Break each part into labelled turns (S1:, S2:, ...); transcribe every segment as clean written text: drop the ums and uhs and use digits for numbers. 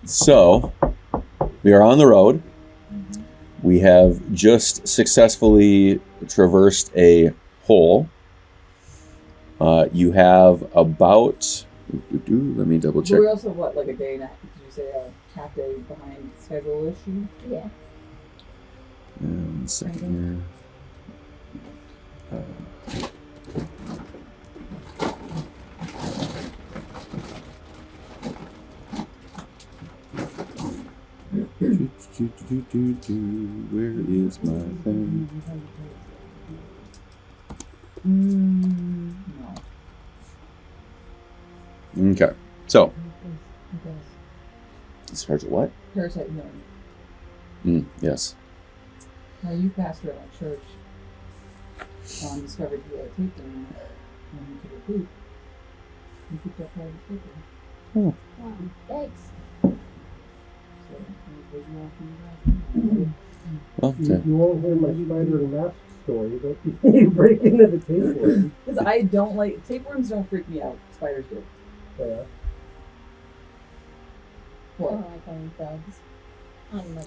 S1: So, we are on the road. We have just successfully traversed a hole. You have about... Let me double check.
S2: We're also, like a day and a half? Did you say a half day behind schedule issue?
S3: Yeah.
S1: 1 second here. Where is my thing?
S2: No.
S1: Okay, so as far as what?
S2: Parasite no.
S1: Yes.
S2: Now you pastor at a church. Discovered you had a tape in when you took a poop. You picked up part of the paper.
S1: Oh.
S3: Wow. Thanks.
S1: Well,
S4: You won't hear my spider and mask story, but you break into the tapeworm.
S2: Because I don't like tapeworms. Don't freak me out. Spiders do.
S4: Yeah.
S3: I don't like any bugs.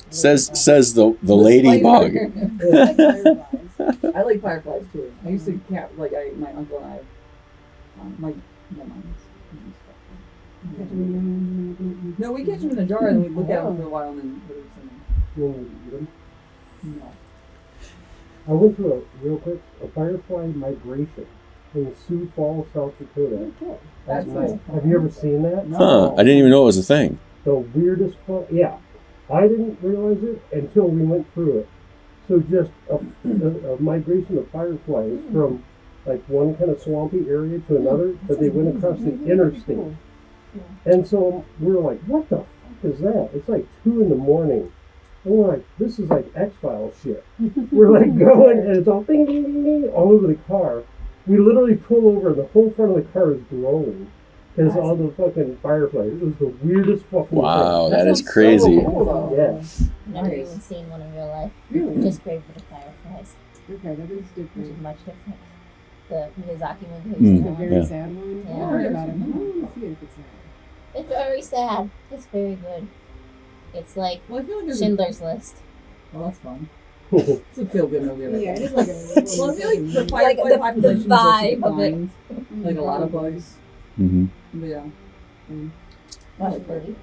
S1: says the ladybug.
S2: I like fireflies too. I used to my uncle and I, my no, we catch them in a jar and we look at them for a while and then release them.
S4: You want to eat them?
S2: No.
S4: I went to a firefly migration in Sioux Falls, South Dakota. That's nice. Have you ever seen that?
S2: No.
S1: Huh, I didn't even know it was a thing.
S4: The weirdest yeah. I didn't realize it until we went through it. So just a migration of fireflies from like one kind of swampy area to another, but they went across the interstate. And so we were like, what the fuck is that? It's like 2 a.m. And we're like, this is like X-Files shit. We're like going and it's all ding, ding, ding, ding, all over the car. We literally pull over and the whole front of the car is glowing. Because all the fucking fireflies. It was the weirdest fucking
S1: Wow,
S4: thing.
S1: that is crazy.
S2: So cool,
S4: Yeah.
S3: Never even seen one in real life.
S5: Really?
S3: Just great for the fireflies,
S5: Okay, that is
S3: which is
S5: different.
S3: much different. The Miyazaki movie.
S1: Mm.
S5: The
S3: It's
S5: very
S1: Yeah.
S5: sad one.
S3: Yeah.
S5: I heard about it. I didn't see it if it's sad.
S3: It's very sad. It's very good. It's like
S2: Well, I feel like there's
S3: Schindler's List.
S2: Well, that's fun. It's a feel-good movie.
S5: Yeah, it is like a
S2: Well, I feel like the
S3: Like
S2: firefly
S3: the
S2: population is
S3: vibe
S2: also
S3: of it.
S2: declined, like a lot of bugs.
S1: Mm-hmm.
S2: Yeah.
S3: Watch the movie.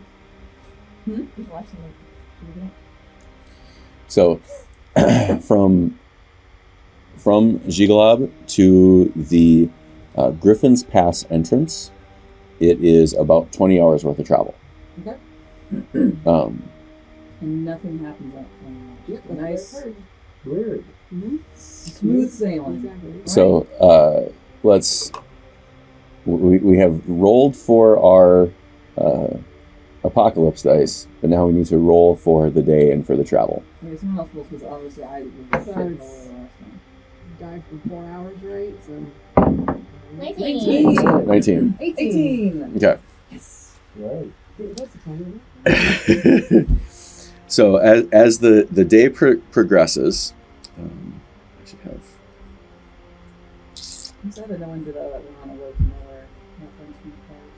S2: Hmm?
S3: Just watch the movie.
S1: So, from Gigalob to the Griffin's Pass entrance, it is about 20 hours worth of travel.
S2: Okay.
S1: Um,
S2: And nothing happens at
S5: Just
S2: a nice,
S4: Weird.
S2: smooth sailing.
S5: Exactly.
S1: so we have rolled for our apocalypse dice, but now we need to roll for the day and for the travel.
S2: Okay, someone else rolls because obviously I was shit all over
S5: it's-
S2: last time.
S5: Died for 4 hours, right? So
S3: 19.
S1: 19.
S2: 18.
S1: Okay.
S2: Yes.
S4: Right.
S5: that's the time.
S1: So as the day progresses, I should have.
S2: I'm sad that no one did that when on a road to nowhere. No friends from the cars.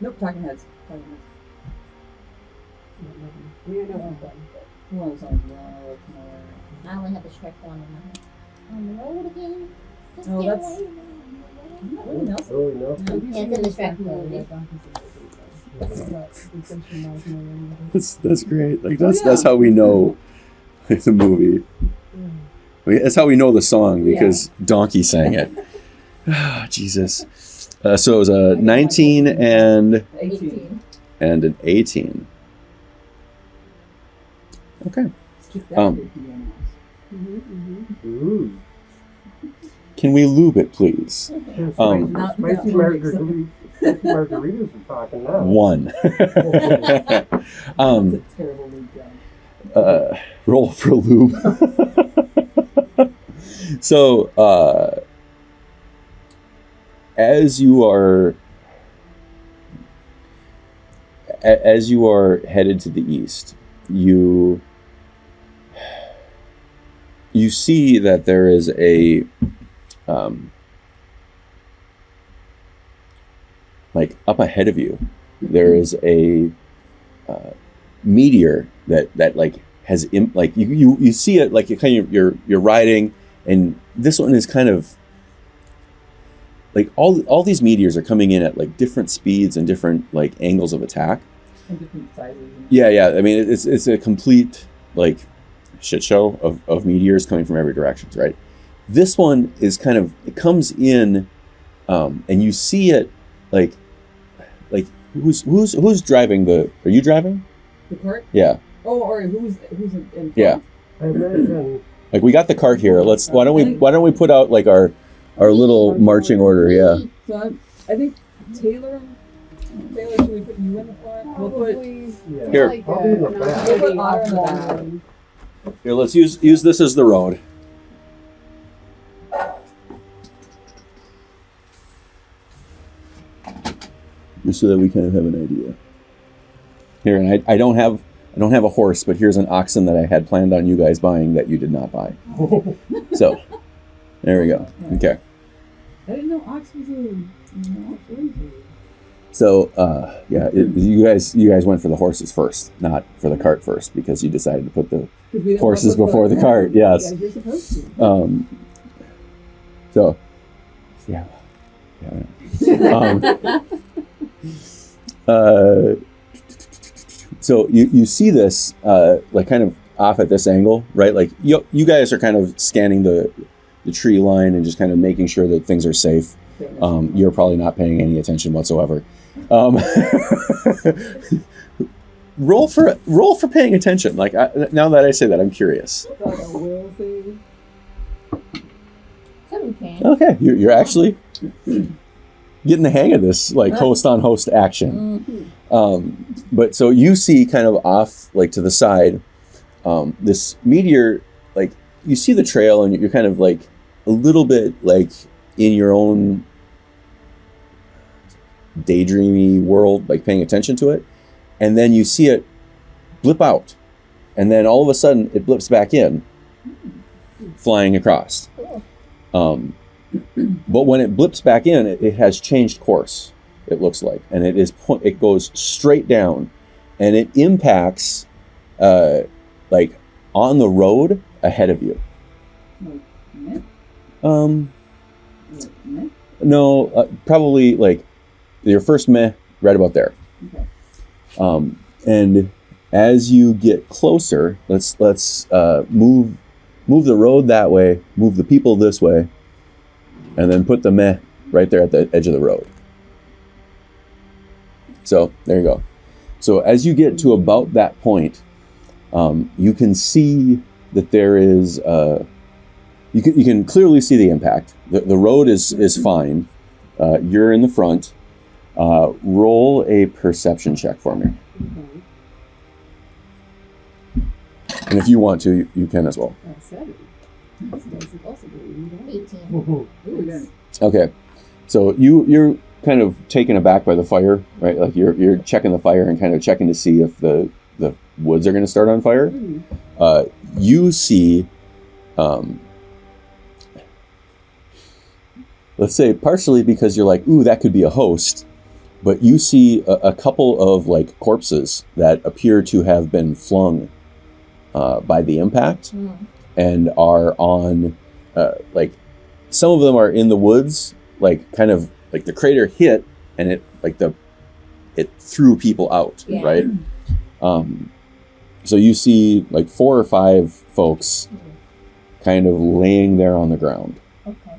S2: Nope, Talking Heads. Talking Heads.
S5: I mean, I know one, but
S2: One of the songs was on a road to nowhere.
S3: I only have the Shrek one in my head. On the road again. Just
S2: Oh,
S3: get
S2: that's-
S3: away from me.
S2: Not really Nelson.
S4: Really no.
S3: Yeah, it's in the Shrek movie.
S1: That's great. Like
S2: Oh,
S1: that's how we know the movie. I mean, that's how we know the song because Donkey sang it. Jesus. So it was a 19 and
S2: 18.
S1: an 18. Okay.
S2: Just that
S1: Um,
S2: big piano.
S4: Ooh.
S1: Can we lube it, please?
S2: Not
S4: Spicy margaritas are talking now.
S1: One.
S2: That's a terrible lead job.
S1: Roll for lube. So, as you are headed to the east, you see that there is a like up ahead of you, there is a meteor that like has like you see it, like you're riding, and this one is kind of like all these meteors are coming in at like different speeds and different like angles of attack.
S2: And different sizes.
S1: Yeah. I mean, it's a complete like shit show of meteors coming from every direction, right? This one is kind of, it comes in, and you see it like who's driving the? Are you driving?
S2: The cart?
S1: Yeah.
S2: Oh, or who's in front?
S1: Yeah.
S4: I imagine.
S1: Like we got the cart here. Why don't we put out like our little marching order? Yeah.
S2: So I think Taylor, should we put you in the front? We'll put
S4: Yeah.
S1: Here.
S4: I'll be in the back.
S2: We'll put Otter in the back.
S1: Here, let's use this as the road. Just so that we kind of have an idea. Here, and I don't have a horse, but here's an oxen that I had planned on you guys buying that you did not buy. So, there we go. Okay.
S2: I didn't know Ox was a.
S1: So, yeah, you guys went for the horses first, not for the cart first, because you decided to put the horses before the cart. Yes.
S2: Yeah, you're supposed to.
S1: So, yeah. So you see this like kind of off at this angle, right? Like you guys are kind of scanning the tree line and just kind of making sure that things are safe. You're probably not paying any attention whatsoever. Roll for paying attention. Like now that I say that, I'm curious.
S2: Like a will thing.
S3: 17.
S1: Okay, you're actually getting the hang of this, like host on host action. But so you see kind of off, like to the side, this meteor, like you see the trail and you're kind of like a little bit like in your own daydreamy world, like paying attention to it. And then you see it blip out. And then all of a sudden it blips back in, flying across. But when it blips back in, it has changed course, it looks like. And it goes straight down. And it impacts like on the road ahead of you. No, probably like your first meh right about there.
S2: Okay.
S1: And as you get closer, let's move the road that way, move the people this way, and then put the meh right there at the edge of the road. So there you go. So as you get to about that point, you can see that there is you can clearly see the impact. The road is fine. You're in the front. Roll a perception check for me.
S2: Okay.
S1: And if you want to, you can as well.
S2: 7. This dice is also good.
S3: 18.
S2: Ooh, good.
S1: Okay. So you're kind of taken aback by the fire, right? Like you're checking the fire and kind of checking to see if the woods are going to start on fire. You see, let's say partially because you're like, ooh, that could be a host, but you see a couple of like corpses that appear to have been flung by the impact and are on, like some of them are in the woods, like kind of like the crater hit and it like it threw people out, right? So you see like 4 or 5 folks kind of laying there on the ground.
S3: Okay.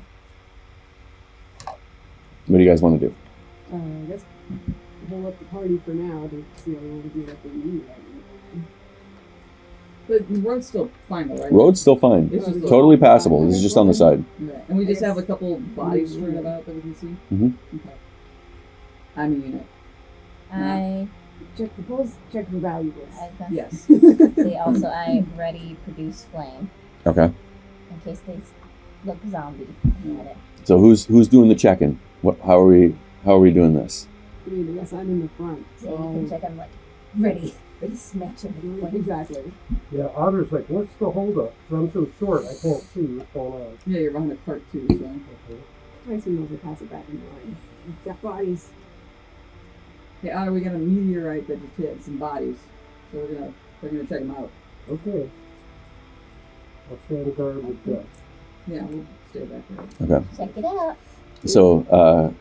S1: What do you guys want to do?
S5: I guess hold up the party for now to see how long we do what they need right now.
S2: But the road's still fine, though, right?
S1: Road's still fine.
S2: It's just
S1: Totally passable. This is just on the side.
S2: Okay. And we just have a couple bodies strewn about that we can see?
S1: Mhm.
S2: Okay. I'm a unit.
S3: I
S5: Check the pulse, check the valuables.
S2: Yes.
S3: see also I ready produce flame
S1: Okay.
S3: in case they look zombie at it.
S1: So who's doing the check-in? What? How are we doing this?
S5: I mean, I guess I'm in the front.
S3: So you can check. I'm like ready to smash him with flame.
S5: Exactly.
S4: Yeah, Otter's like, what's the holdup? Because I'm so short, I can't see what's going on.
S2: Yeah, you're behind the cart, too, so.
S4: Okay.
S5: Tracey knows to pass it back in line. We've got bodies.
S2: Hey, Otter, we got a meteorite that just hit some bodies. So we're gonna check them out.
S4: Okay. I'll stand guard with Jeff.
S2: Yeah, we'll stay back there.
S1: Okay.
S3: Check it out.
S1: So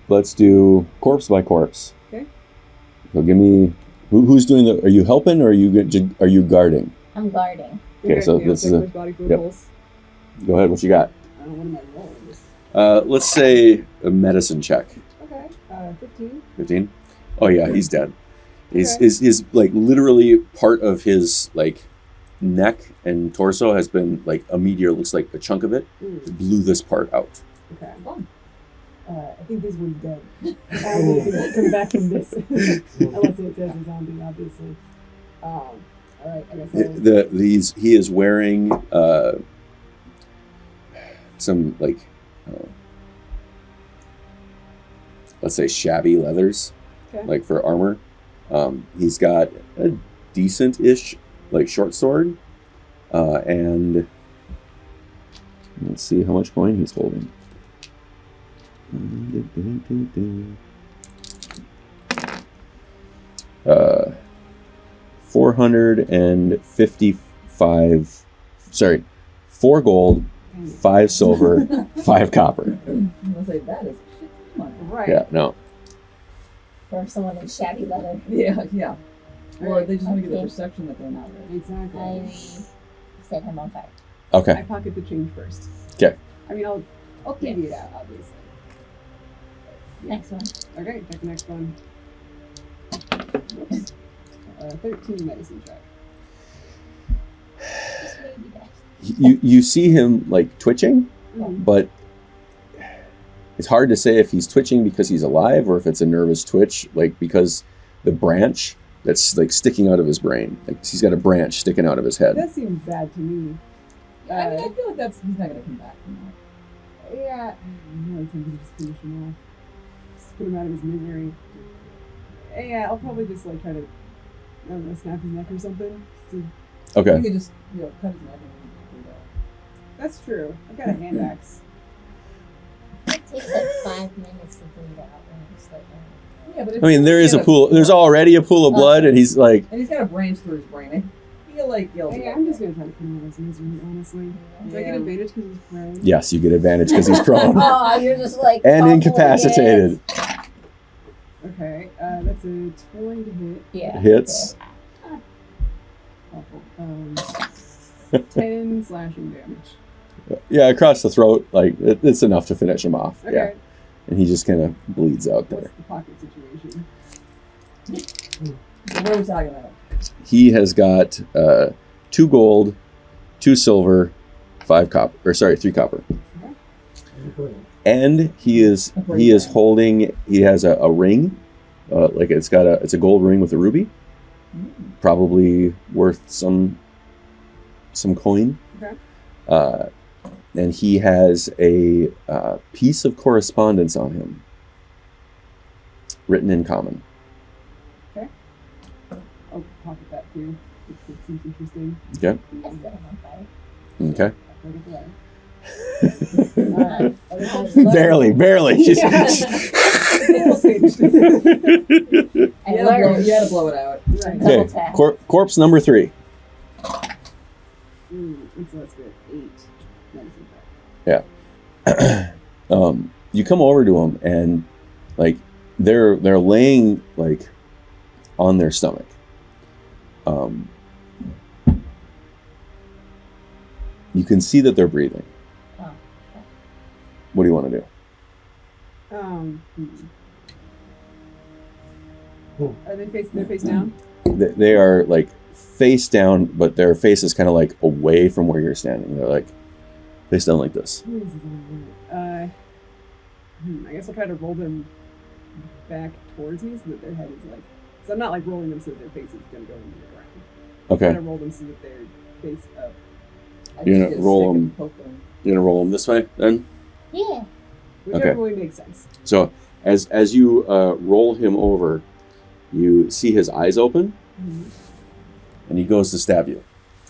S1: let's do corpse by corpse.
S2: Okay.
S1: So give me who's doing the. Are you helping or are you guarding?
S3: I'm guarding.
S1: Okay, so
S5: Yeah,
S1: this is
S5: check
S1: a.
S5: first body for
S1: Yep.
S5: pulse.
S1: Go ahead. What you got?
S5: What am I rolling?
S1: Let's say a medicine check.
S5: Okay. 15.
S1: 15. Oh yeah, he's dead. His
S5: Okay.
S1: his like literally part of his like neck and torso has been like a meteor. Looks like a chunk of it blew this part out.
S5: Okay. I think this one's dead. I will come back from this. Unless it says a zombie, obviously. Alright, I guess
S1: He is wearing some like let's say shabby leathers,
S5: Okay.
S1: like for armor. He's got a decent-ish like short sword, and let's see how much coin he's holding. 455. Sorry, 4 gold, 5 silver, 5 copper.
S2: I'm gonna say that is shit money.
S5: Right.
S1: Yeah, no.
S3: For someone in shabby leather.
S2: Yeah. Or they just want to get the
S3: Okay.
S2: perception that they're not rich.
S5: Exactly.
S3: I set him on fire.
S5: I
S1: Okay.
S5: pocket the change first.
S1: 'Kay.
S5: I mean, I'll figure it out, obviously.
S3: Next one.
S5: Okay, check the next one. Whoops. 13 medicine check.
S3: Just maybe that.
S1: You see him like twitching, but it's hard to say if he's twitching because he's alive or if it's a nervous twitch, like because the branch that's like sticking out of his brain, like he's got a branch sticking out of his head.
S5: That seems bad to me.
S2: I mean, I feel like he's not gonna come back from that.
S5: Yeah. No, I think we just finish him off. Just put him out of his misery. Yeah, I'll probably just like try to, I don't know, snap his neck or something.
S2: You
S1: Okay.
S2: could just, cut his neck and do that.
S5: That's true. I've got a hand axe.
S3: It takes like 5 minutes to bleed out when it's like
S2: Yeah, but
S1: I mean, there is a pool. There's already a pool of blood, and he's like,
S2: And he's got a branch through his brain. I feel like he'll.
S5: Hey, I'm just gonna try to put him out of his misery, honestly. Do I get
S2: Yeah.
S5: advantage because he's prone?
S1: yes, you get advantage because he's prone
S3: oh, you're just like
S1: and
S3: fumbling
S1: incapacitated.
S5: Okay, that's a 20 to hit.
S3: it. Yeah.
S1: Hits.
S5: Awful. 10 slashing damage.
S1: Yeah, across the throat. Like it's enough to finish him off.
S5: Okay.
S1: Yeah, and he just kind of bleeds out
S5: What's
S1: there.
S5: the pocket situation?
S2: What are we talking about?
S1: He has got 2 gold, 2 silver, 5 copper. Or sorry, 3 copper. And he is holding. He has a ring, like it's a gold ring with a ruby, probably worth some coin.
S5: Okay.
S1: And he has a piece of correspondence on him, written in common.
S5: I'll pocket that too. It seems interesting.
S1: Okay.
S3: I set him on fire.
S1: Okay.
S5: I'll put it away.
S1: Barely.
S2: You had to blow it out.
S5: Right.
S3: Double
S1: Okay.
S3: tap.
S1: Corpse number 3.
S5: So that's good. 8 medicine check.
S1: You come over to him and like they're laying like on their stomach. You can see that they're breathing.
S3: Oh, okay.
S1: What do you want to do?
S5: Are they face down?
S1: They are like face down, but their face is kind of like away from where you're standing. They're like face down like this.
S5: I guess I'll try to roll them back towards me so that their head is like. So I'm not like rolling them so that their face is going to go into the ground. I'm
S1: Okay.
S5: trying to roll them so that their face up.
S1: You're
S2: just
S1: gonna
S2: get a
S1: roll
S2: stick and
S1: them.
S2: poke them.
S1: You're gonna roll them this way then.
S3: Yeah.
S5: Whichever way makes sense.
S1: So as you roll him over, you see his eyes open,
S5: Mm-hmm.
S1: and he goes to stab you.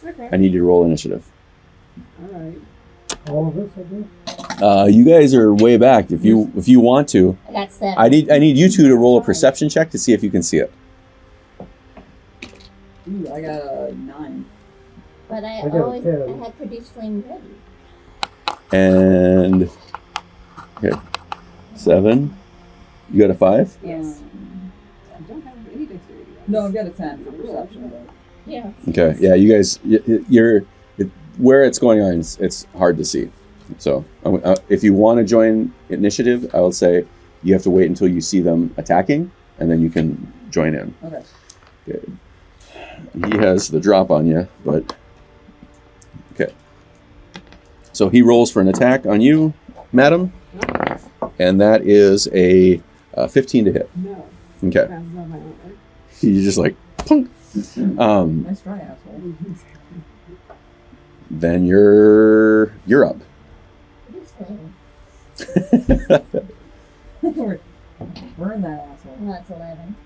S5: Okay.
S1: I need you to roll initiative.
S5: All right.
S4: All of us, I guess.
S1: You guys are way back. If you want to,
S3: I got 7.
S1: I need you two to roll a perception check to see if you can see it.
S2: Ooh, I got a 9.
S3: But I
S4: got a
S3: always
S4: 10.
S3: I had produce flame ready.
S1: And okay, 7. You got a 5.
S5: Yes. I don't have any dexterity.
S2: No, I've got a 10 for perception. But
S3: Yeah.
S1: Okay, yeah, you guys, where it's going on, it's hard to see. So if you want to join initiative, I would say you have to wait until you see them attacking, and then you can join in.
S2: okay.
S1: Good. He has the drop on you, but okay. So he rolls for an attack on you, madam, and that is a 15 to hit.
S5: No.
S1: Okay,
S5: Passes on my own, right?
S1: you just like, punk.
S2: Nice try, asshole.
S1: Then you're up.
S3: Produce flame.
S2: Burn that asshole.
S3: Well, that's 11.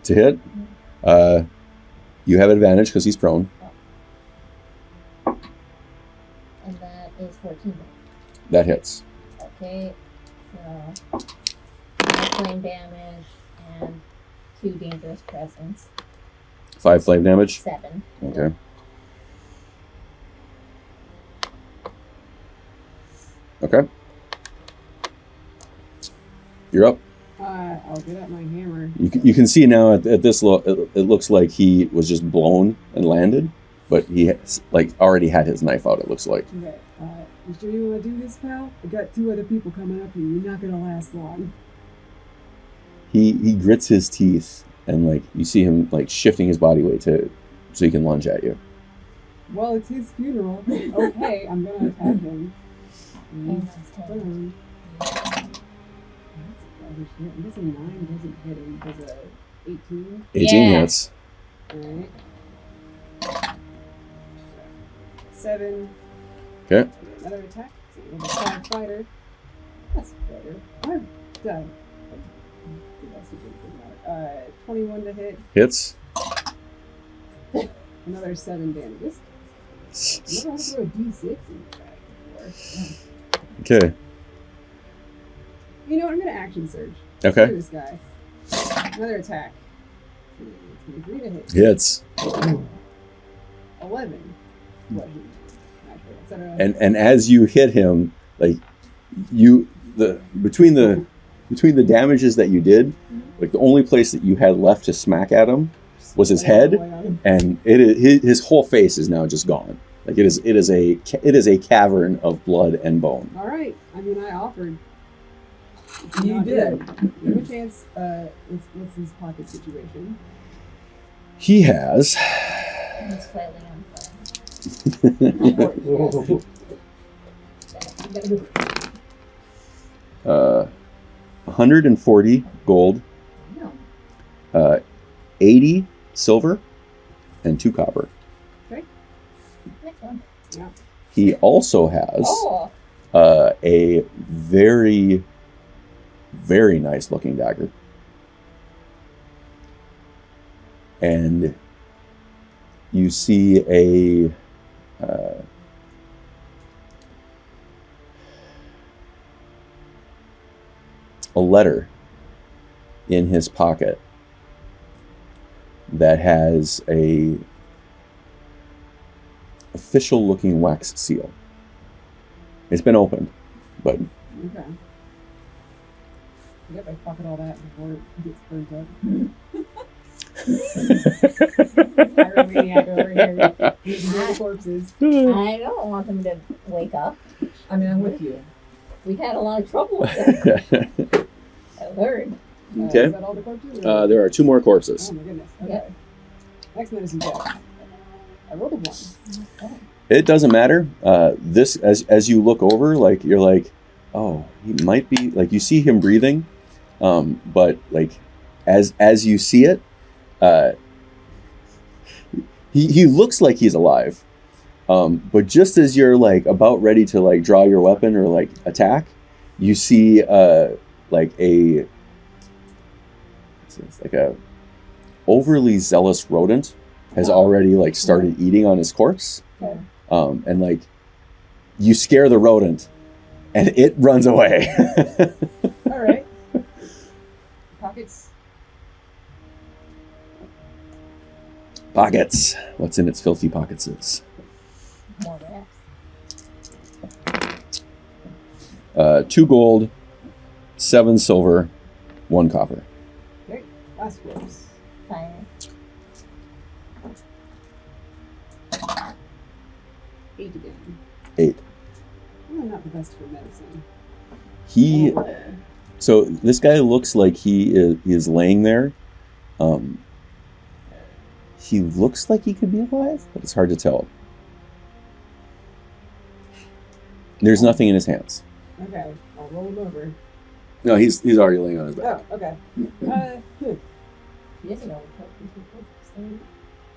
S1: To hit, you have advantage because he's prone.
S3: And that is 14.
S1: That hits.
S3: Okay. So 5 flame damage and 2 dangerous presence.
S1: 5 flame damage.
S3: 7.
S1: Okay. Okay. You're up.
S5: I'll get out my hammer.
S1: You can see now at this look, it looks like he was just blown and landed, but he has, like already had his knife out. It looks like.
S5: Okay. You sure you want to do this, pal? I got 2 other people coming up here. You're not gonna last long.
S1: He grits his teeth and like you see him like shifting his body weight so he can lunge at you.
S5: Well, it's his funeral. Okay, I'm gonna attack him.
S3: And that's 10.
S5: I'm guessing 9 doesn't hit him. Does a 18?
S1: 18
S3: Yeah.
S1: hits.
S5: Alright. 7.
S1: Okay.
S5: Another attack. So we have a 5 fighter. That's better. I'm done. 21 to hit.
S1: Hits.
S5: Another 7 damage. I've never had to throw a D6 in the bag before.
S1: Okay.
S5: You know what? I'm gonna action surge.
S1: Okay.
S5: Screw this guy. Another attack. 23 to hit.
S1: Hits.
S5: 11. What?
S1: And as you hit him, like between the damages that you did, like the only place that you had left to smack at him was his head, and his whole face is now just gone. Like it is a cavern of blood and bone.
S5: All right. I mean, I offered.
S2: You
S5: Not
S2: did.
S5: good. Give him a chance. What's his pocket situation?
S1: He has
S3: He's flailing on fire.
S1: 140 gold,
S2: No.
S1: 80 silver, and 2 copper.
S3: Next one.
S1: He also has
S3: Oh.
S1: a very, very nice looking dagger. And you see a letter in his pocket that has a official looking wax seal. It's been opened, but
S5: Okay. I guess I pocket all that before it gets burnt up. Pyromaniac over here. Using all the corpses.
S3: I don't want them to wake up.
S2: I mean, I'm with you.
S3: We've had a lot of trouble with them. I learned.
S1: Okay.
S5: Is that all the corpses? or-
S1: There are 2 more corpses.
S5: Oh my goodness. Okay.
S3: Yep.
S5: Next medicine check. I rolled a 1. Okay.
S1: It doesn't matter. This, as you look over, like you're like, oh, he might be like you see him breathing, but like as you see it, he looks like he's alive. But just as you're like about ready to like draw your weapon or like attack, you see like a overly zealous rodent has already like started eating on his corpse.
S5: Okay.
S1: And like you scare the rodent and it runs away.
S5: All right. Pockets.
S1: Pockets. What's in its filthy pockets is
S3: More rats.
S1: 2 gold, 7 silver, 1 copper.
S5: Okay. Last ropes.
S3: Fire.
S5: 8 again.
S1: 8.
S5: I'm not the best for medicine.
S1: He.
S5: Oh.
S1: So this guy looks like he is laying there. He looks like he could be alive, but it's hard to tell. There's nothing in his hands.
S5: Okay. I'll roll him over.
S1: No, he's already laying on his back.
S5: Oh, okay.
S3: He doesn't know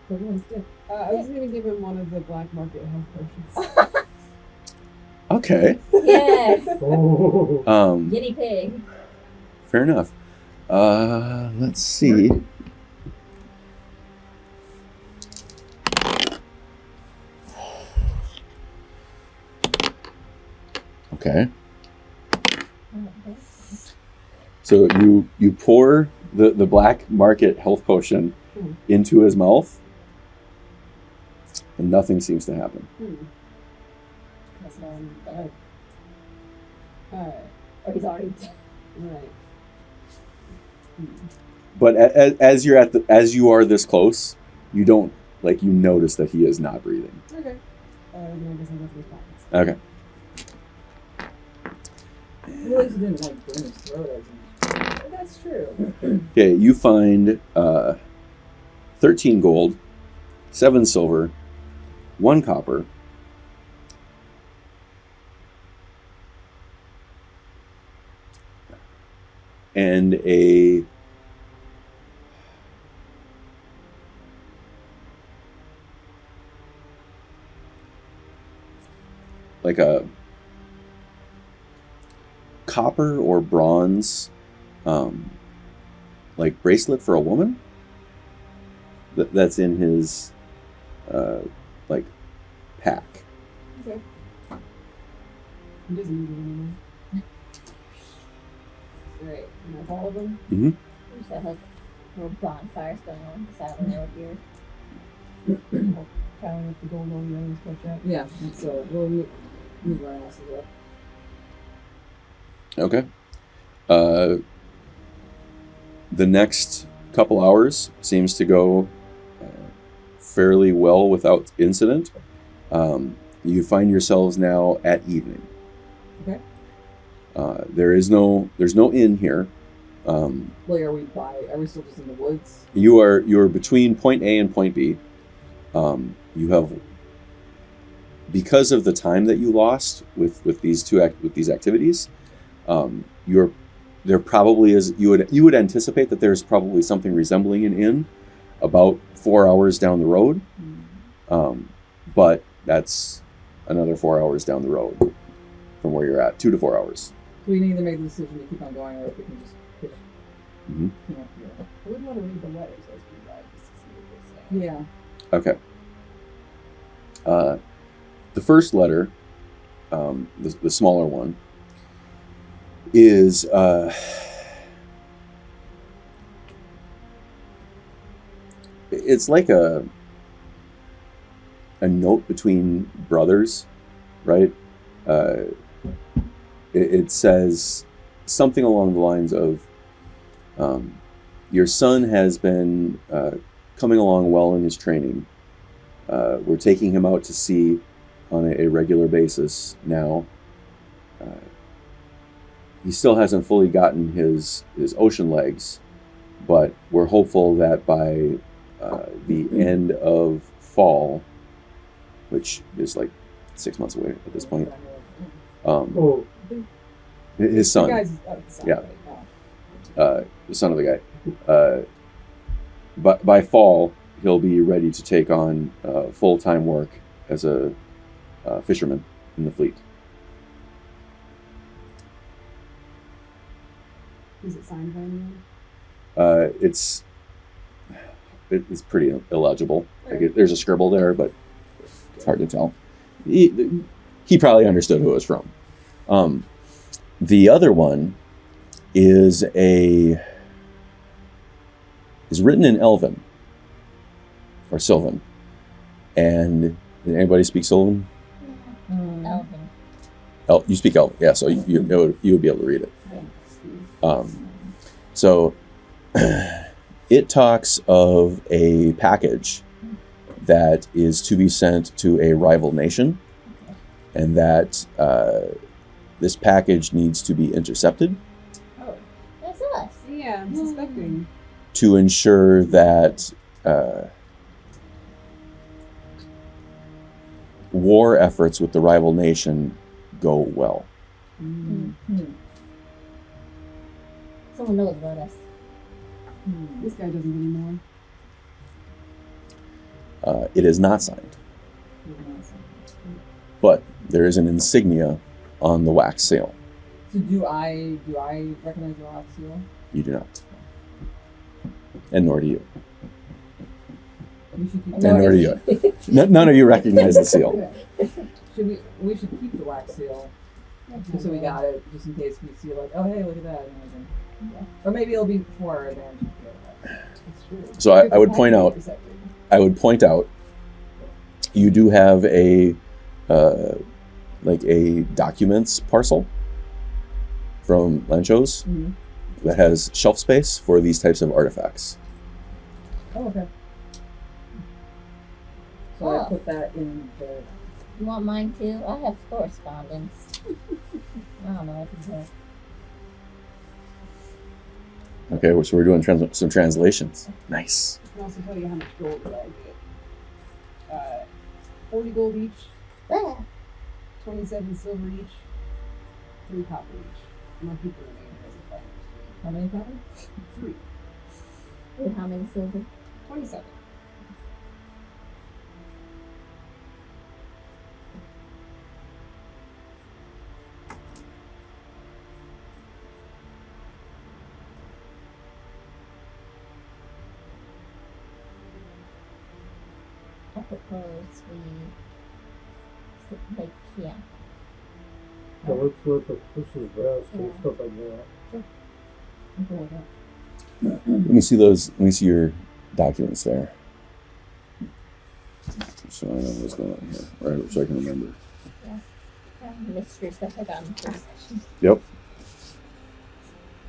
S3: what ones do.
S5: I was going to give him one of the black market health potions.
S1: Okay.
S3: Yes.
S4: Oh.
S3: Guinea pig.
S1: Fair enough. Let's see. Okay. So you pour the black market health potion into his mouth, and nothing seems to happen.
S3: That's dead.
S5: Alright.
S3: Or he's already dead.
S5: Right.
S1: But as you are this close, you don't like you notice that he is not breathing.
S5: Okay. Then I guess I'll go through his pockets.
S1: Okay.
S2: At least he didn't like burn his throat.
S5: Oh, that's true.
S1: Okay, you find 13 gold, 7 silver, 1 copper, and a like a copper or bronze like bracelet for a woman that's in his like pack.
S5: Okay. He doesn't need it anymore. Great. And that's all of them?
S1: Mm-hmm.
S3: We just have like little bonfires going on because I don't know what you're.
S5: Piling up the gold on the others catch up.
S2: Yeah, so we'll move our asses up.
S1: Okay. The next couple hours seems to go fairly well without incident. You find yourselves now at evening.
S2: Okay.
S1: There's no inn here.
S2: Like, are we still just in the woods?
S1: You are between point A and point B. You have, because of the time that you lost with these activities, there probably is, you would anticipate that there's probably something resembling an inn about 4 hours down the road. But that's another 4 hours down the road from where you're at, 2 to 4 hours.
S2: We can either make the decision to keep on going, or if we can just push
S1: Mm-hmm.
S2: up here.
S5: I would want to read the letters as we ride just to see what they say.
S2: Yeah.
S1: Okay. The first letter, the smaller one, is it's like a note between brothers, right? It says something along the lines of, your son has been coming along well in his training. We're taking him out to sea on a regular basis now. He still hasn't fully gotten his ocean legs, but we're hopeful that by the end of fall, which is like 6 months away at this point.
S4: Oh,
S1: His son,
S5: The guy's son,
S1: Yeah.
S5: right now.
S1: the son of the guy. But by fall, he'll be ready to take on full-time work as a fisherman in the fleet.
S5: Is it signed by anyone?
S1: It's pretty illegible. There's a scribble there, but it's hard to tell. He probably understood who it was from. The other one is written in Elven or Sylvan. And did anybody speak Sylvan?
S3: Elven.
S1: You speak Elven, yeah. So you would be able to read it. So it talks of a package that is to be sent to a rival nation, and that this package needs to be intercepted
S5: Oh,
S3: That's us.
S5: yeah, I'm suspecting.
S1: to ensure that war efforts with the rival nation go well.
S3: Someone knows about us.
S5: This guy doesn't anymore.
S1: It is not signed, but there is an insignia on the wax seal.
S2: So do I recognize the wax seal?
S1: You do not. And nor do you.
S2: We should keep
S1: And nor do you. None of you recognize the seal.
S2: we should keep the wax seal just so we got it, just in case we see like, oh hey, look at that, amazing. Or maybe it'll be for our advantage.
S5: That's true.
S1: So I would point out, you do have a documents parcel from Lanchos that has shelf space for these types of artifacts.
S2: Oh, okay. So I put that in the.
S3: You want mine too? I have correspondence. I don't know what to say.
S1: Okay, so we're doing some translations. Nice.
S5: I can also tell you how much gold that I get. 40 gold each,
S3: Ah,
S5: 27 silver each, 3 copper each. And I'll keep the remaining as a fight.
S2: How many copies?
S5: 3.
S3: with how many silver?
S5: 27.
S3: I propose we make camp.
S4: so let's let the horses rest and stuff like that.
S2: I'm cool with that.
S1: Let me see those. Let me see your documents there. So I know what's going on here, right? So I can remember.
S3: Mystery stuff I got in the first session.
S1: Yep.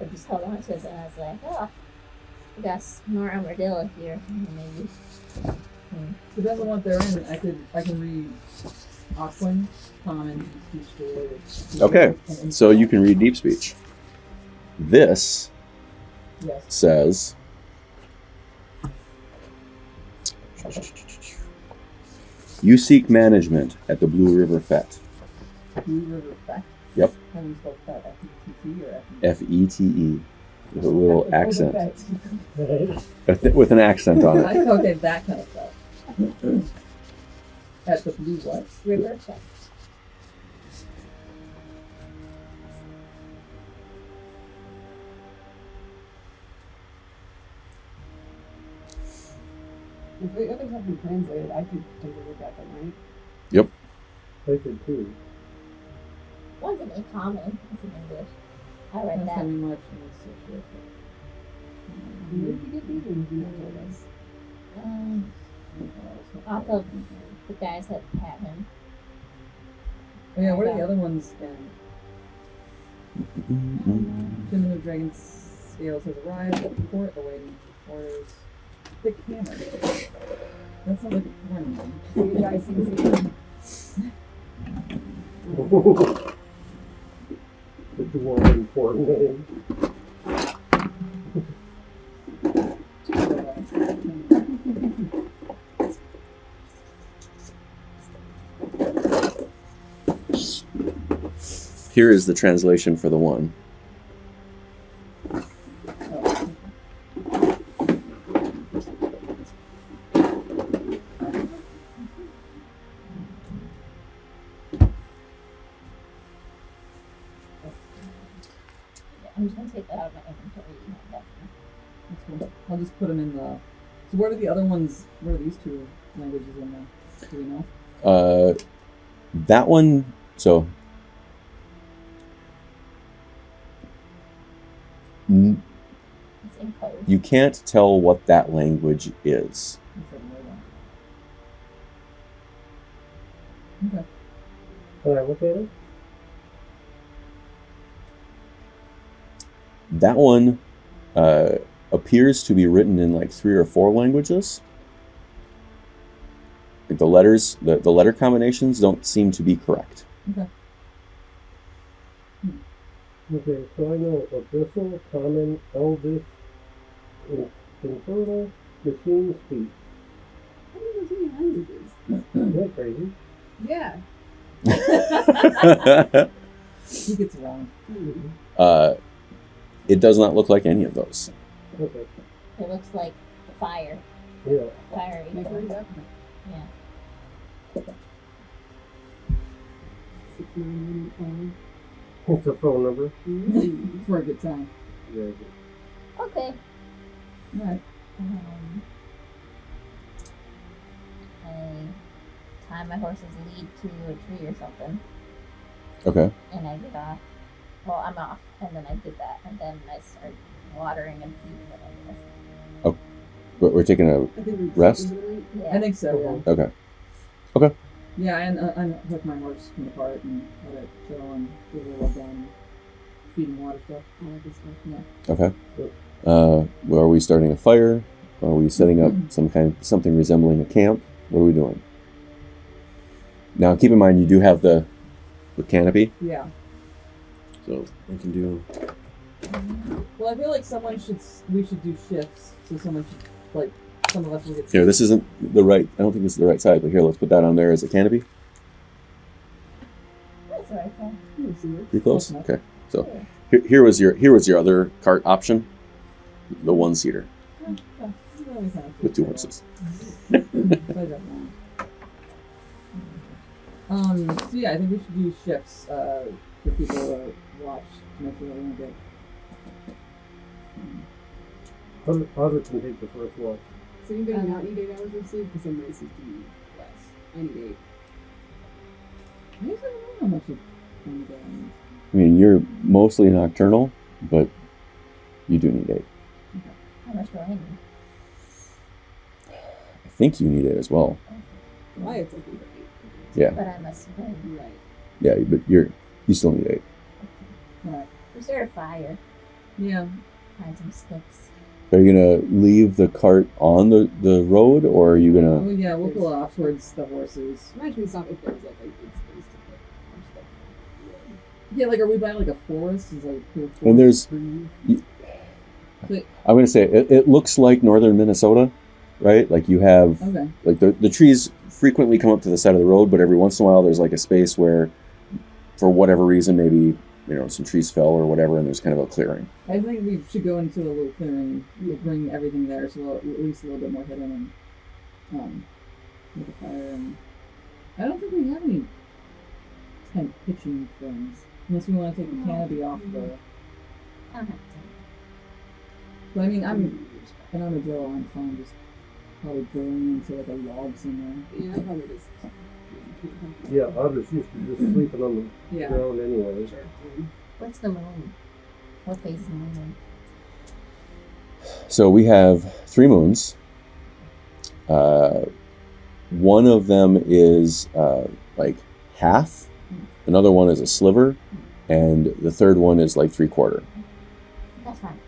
S3: I just held on to it and I was like, oh, we got more armadillo here. Maybe.
S2: Depends on what they're in. I can read Aquan, Common, Speech Related.
S1: Okay, so you can read deep speech. This
S2: Yes.
S1: says, you seek management at the Blue River Fete.
S2: Blue River Fete?
S1: Yep.
S2: How do you spell Fete? F-E-T-T or
S1: F-E-T-E. With a little accent.
S4: Right?
S1: With an accent on it.
S2: Okay, that kind of stuff. At the Blue what?
S3: River effect.
S5: If the others have been translated, I could take a look at them, right?
S1: Yep.
S4: I could too.
S3: One's in common. It's in English. I read
S2: That's
S3: that.
S2: how much. Let me see.
S5: Where did you get these, or did you not tell us?
S3: Off of the guys that had him.
S2: Oh yeah, what are the other ones in? Gentleman of Dragon Scales has arrived at the port awaiting orders. Thick hammer. That sounds like a porn name.
S5: You guys seem to
S4: The dwarven port name.
S1: here is the translation for the one.
S3: I'm just gonna take that out of my inventory. Definitely.
S2: That's cool. I'll just put them in the. So what are the other ones? What are these two languages in there? Do we know?
S1: That one. So.
S3: It's in code.
S1: You can't tell what that language is.
S2: Okay.
S4: Can I look at it?
S1: That one appears to be written in like 3 or 4 languages. Like the letters, the letter combinations don't seem to be correct.
S2: Okay.
S4: Okay, so I know Abyssal, Common, Elvish, Infernal, Machine Speak.
S5: How do you know so many languages?
S4: Isn't that crazy?
S5: Yeah.
S2: He gets around.
S1: It does not look like any of those.
S4: Okay.
S3: It looks like fire.
S4: Yeah.
S3: Fiery.
S5: Make her up.
S3: Yeah.
S5: 691
S4: It's a phone number.
S2: For a good time.
S4: Yeah.
S3: Okay.
S2: Right.
S3: I tie my horse's lead to a tree or something,
S1: Okay.
S3: and I get off. Well, I'm off, and then I did that, and then I start watering and feeding them, I guess.
S1: But we're taking a
S5: I think
S1: Rest?
S3: Yeah.
S2: I think so. Yeah.
S1: okay.
S2: Yeah, and I took my horse from the cart and let it chill and do a little done feeding water stuff.
S5: All of this stuff.
S1: Okay. Well, are we starting a fire? Are we setting up something resembling a camp? What are we doing? Now, keep in mind you do have the canopy,
S2: Yeah.
S1: so we can do.
S2: Well, I feel like we should do shifts. So someone should, like, some of us will get.
S1: Here, this isn't the right. I don't think this is the right side, but here, let's put that on there as a canopy.
S3: That's all right, then.
S5: You see it.
S1: Pretty close.
S2: Close
S1: Okay. So here was your other cart option, the 1-seater with 2 horses.
S2: So yeah, I think we should do shifts for people to watch to make sure that we don't get.
S4: Otter can take the first watch.
S5: So you better not need 8 hours of sleep because some races do less. I need 8.
S2: I guess I don't know how much of
S1: I mean, you're mostly nocturnal, but you do need 8.
S3: How much do I need?
S1: I think you need 8 as well.
S5: Why it's okay.
S1: Yeah.
S3: But I must win.
S5: Right.
S1: Yeah, but you still need 8.
S2: Right.
S3: We start a fire.
S2: Yeah.
S3: Find some sticks.
S1: Are you gonna leave the cart on the road, or are you gonna?
S2: Oh yeah, we'll pull it off towards the horses.
S5: Imagine it's not if there's like a good space to put more stuff.
S2: Yeah, like are we by like a forest? Is like
S1: And there's-
S2: trees?
S1: I'm gonna say it looks like northern Minnesota, right? Like you have
S2: Okay.
S1: like the trees frequently come up to the side of the road, but every once in a while there's like a space where, for whatever reason, maybe some trees fell or whatever, and there's kind of a clearing.
S2: I think we should go into a little clearing. We'll bring everything there, so we'll at least a little bit more hidden and make a fire. And I don't think we have any tent pitching things, unless we want to take the canopy off the.
S3: I don't have to.
S2: But I mean, I'm an armadillo. I'm fine just probably burrowing into like a log somewhere.
S5: Yeah, probably just.
S4: Yeah, Otter's used to just sleeping on the
S2: Yeah.
S4: ground anyway.
S5: Sure.
S3: What's the moon? What phase is the moon in?
S1: So we have 3 moons. One of them is like half, another one is a sliver, and the third one is like 3/4.
S3: That's fine.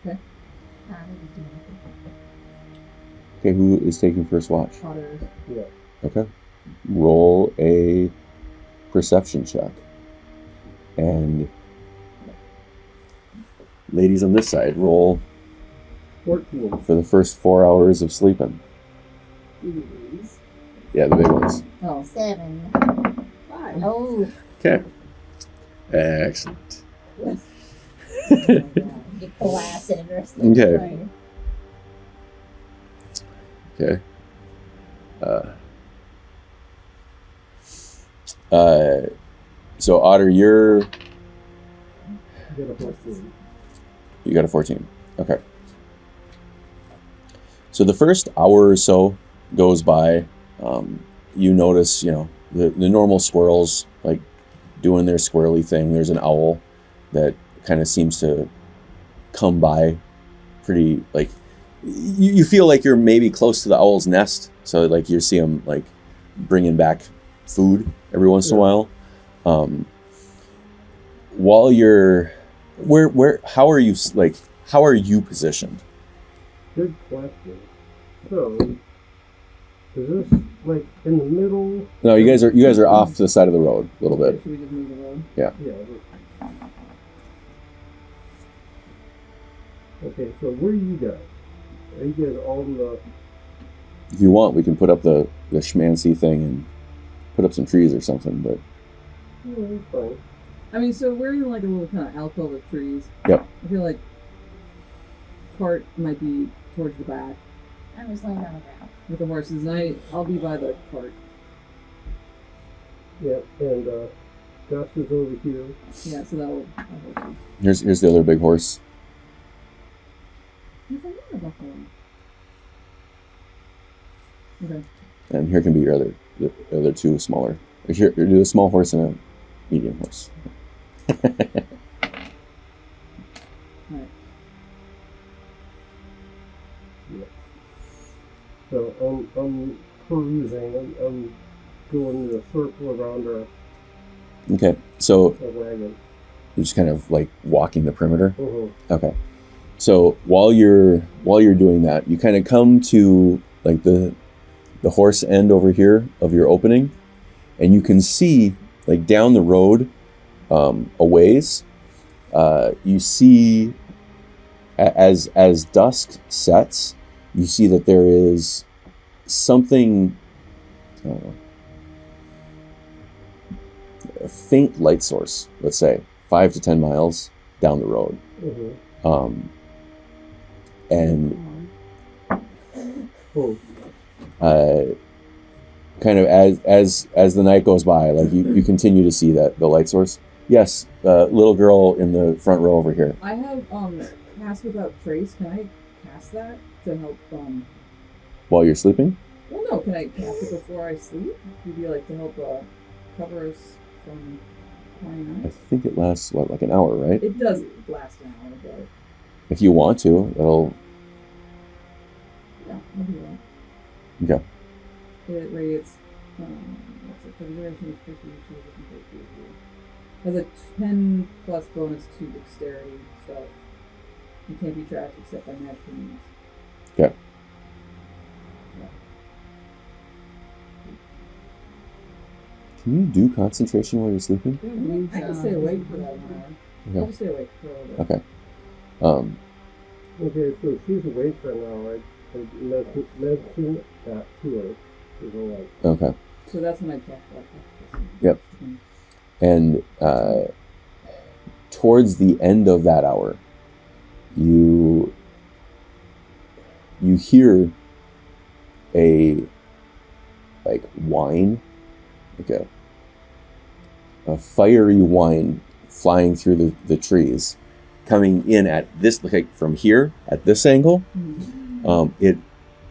S2: Okay.
S1: Okay, who is taking first watch?
S2: Otters.
S4: Yeah.
S1: Okay. Roll a perception check. And ladies on this side, roll
S4: 14.
S1: for the first 4 hours of sleeping.
S5: Anyways.
S1: Yeah, the big ones.
S2: Oh,
S3: 7.
S5: 5.
S3: Oh.
S1: Okay. Excellent.
S3: Yes.
S2: oh my God.
S3: Get blasted and rest
S1: Okay.
S5: Right.
S1: Okay. So Otter,
S4: You got a 14.
S1: you got a 14. Okay. So the first hour or so goes by. You notice, the normal squirrels like doing their squirrely thing. There's an owl that kind of seems to come by pretty, like, you feel like you're maybe close to the owl's nest. So like you see them like bringing back food every once in a while. While you're, how are you positioned?
S4: Good question. So, is this like in the middle?
S1: No, you guys are off to the side of the road a little bit.
S2: Should we just move the road?
S4: Yeah. Okay, so where are you guys? Are you guys all in the?
S1: If you want, we can put up the schmancy thing and put up some trees or something. But
S4: That's fine.
S2: I mean, so we're in like a little kind of alcove of trees.
S1: Yep.
S2: I feel like cart might be towards the back
S3: I'm just laying on the ground.
S2: with the horses, and I'll be by the cart.
S4: Yeah, and Gus is over here.
S2: Yeah, so that'll help you.
S1: here's the other big horse.
S2: Yes, I know about that. Okay.
S1: And here can be the other two smaller. Here, do a small horse and a medium horse.
S2: Alright.
S4: So I'm perusing. I'm going in a circle around our
S1: Okay, so
S4: wagon.
S1: you're just kind of like walking the perimeter.
S4: Mm-hmm.
S1: Okay, so while you're doing that, you kind of come to like the horse end over here of your opening, and you can see like down the road a ways. You see as dusk sets, you see that there is something, I don't know, a faint light source, let's say 5 to 10 miles down the road.
S4: Mm-hmm.
S1: And
S4: Oh,
S1: kind of as the night goes by, like you continue to see that the light source. Yes, little girl in the front row over here.
S2: I have cast without trace. Can I cast that to help?
S1: While you're sleeping?
S2: Well, no. Can I cast it before I sleep? Maybe like to help cover us from prying
S1: I
S2: eyes.
S1: think it lasts like an hour, right?
S2: It does last an hour, but
S1: If you want to, it'll.
S2: yeah, I'll do that.
S1: Okay.
S2: It radiates. What's it for the duration of space you choose to complete the has a 10 plus bonus to dexterity stuff. You can't be tracked except by magical means.
S1: Okay. Can you do concentration while you're sleeping?
S2: I can stay awake for that 1 hour. I'll
S1: Okay.
S2: just stay awake for a little bit.
S1: Okay.
S4: okay. So she's awake right now. I medicine that to her. Is all right.
S1: Okay.
S2: So that's when I cast that.
S1: Yep. And towards the end of that hour, you hear a like whine, like a fiery whine flying through the trees, coming in at this, like from here at this angle. It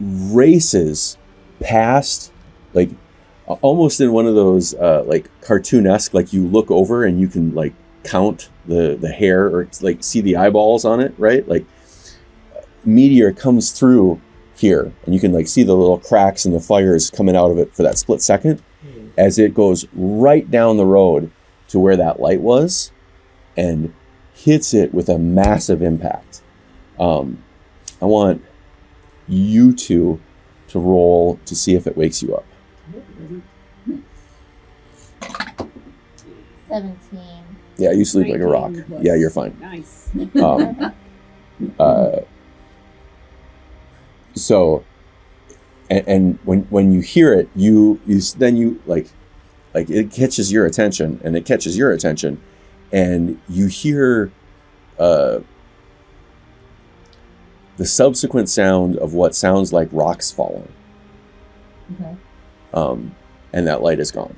S1: races past, like almost in one of those like cartoonesque, like you look over and you can like count the hair or like see the eyeballs on it, right? Like meteor comes through here and you can like see the little cracks and the fires coming out of it for that split second as it goes right down the road to where that light was and hits it with a massive impact. I want you two to roll to see if it wakes you up.
S3: 17.
S1: Yeah, you sleep like a rock.
S5: 19 plus.
S1: Yeah, you're fine.
S5: Nice.
S1: So and when you hear it, you like it catches your attention, and you hear the subsequent sound of what sounds like rocks falling.
S2: Okay.
S1: And that light is gone.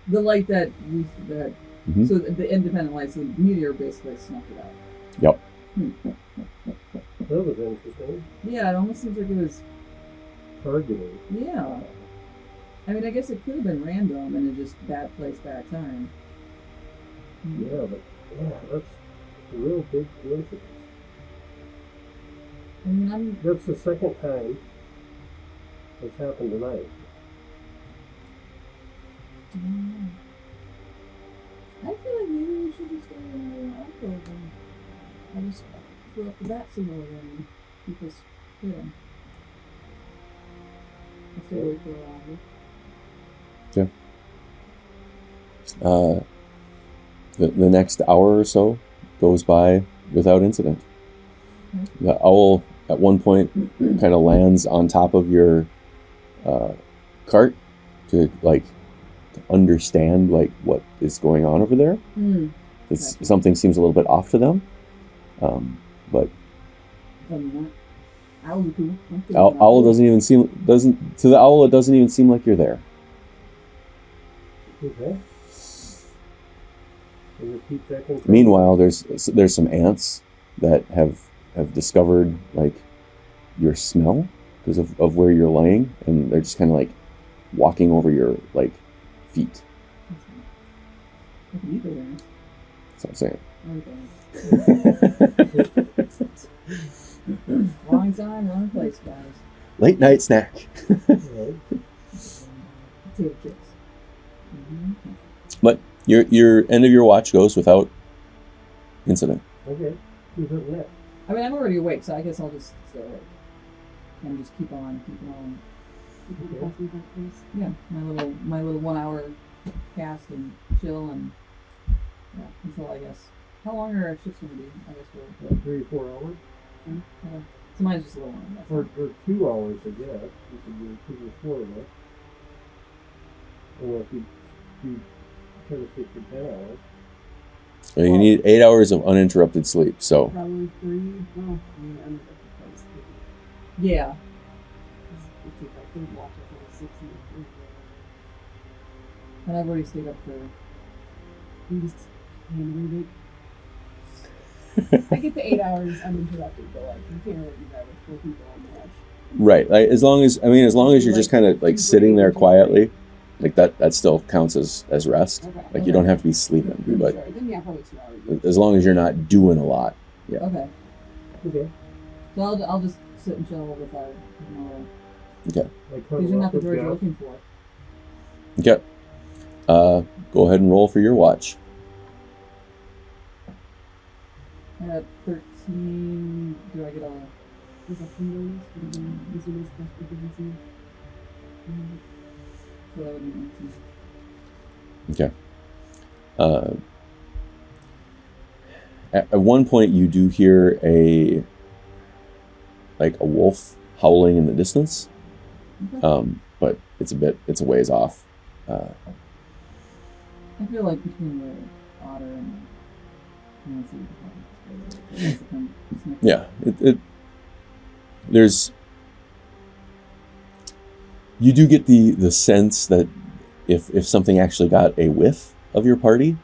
S2: The light that
S1: Mhm.
S2: so the independent light, so the meteor basically snuffed it out.
S1: Yep.
S4: That was interesting.
S2: Yeah, it almost seems like it was.
S4: Targeting.
S2: Yeah. I mean, I guess it could have been random and it just bad place, bad time.
S4: Yeah, but that's a real big coincidence.
S2: I mean,
S4: That's the second time it's happened tonight.
S2: I feel like maybe we should just stay in our alcove and I just fill up the bat signal and keep us hidden. I'll stay away for a while.
S1: The next hour or so goes by without incident.
S2: Mm-hmm.
S1: The owl at one point kind of lands on top of your cart to understand what is going on over there. Something seems a little bit off to them, but owl doesn't even seem to the owl. It doesn't even seem like you're there.
S4: Okay.
S1: Meanwhile, there's some ants that have discovered your smell because of where you're laying, and they're just kind of walking over your feet. That's what I'm saying.
S2: Wrong time, wrong place, guys.
S1: Late night snack.
S2: Potato chips.
S1: But your end of your watch goes without incident.
S4: Okay. Who's up next?
S2: I mean, I'm already awake, so I guess I'll just stay awake and just keep on. Yeah, my little 1 hour cast and chill and until I guess. How long are our shifts going to be? I guess we're
S4: 3 or 4 hours.
S2: So mine's just a little one.
S4: Or 2 hours, I guess. You could do 2 or 4 of it. Unless you try to sleep for 10 hours.
S1: So you need 8 hours of uninterrupted sleep. So
S5: Probably 3. Well, I mean, I'm place.
S2: Yeah.
S5: It's like 3 watches on 6 and 3.
S2: And I've already stayed up for.
S5: You just hand read it. I get the 8 hours uninterrupted, but you can't really do that with 4 people on the watch.
S1: right, as long as you're just kind of sitting there quietly, that still counts as rest.
S5: Okay.
S1: You don't have to be sleeping, but
S5: Sure. Then probably 2 hours.
S1: as long as you're not doing a lot. Yeah.
S2: Okay.
S4: Okay.
S2: So I'll just sit and chill with our.
S1: Okay.
S2: These are not the droids you're looking for.
S1: Okay. Go ahead and roll for your watch.
S2: At 13, do I get all?
S5: There's a few ways. These are best proficiency.
S2: So that would be 19.
S1: Okay. At one point, you do hear a wolf howling in the distance, but it's a ways off.
S2: I feel like between the Otter and Anansi,
S1: Yeah, you do get the sense that if something actually got a whiff of your party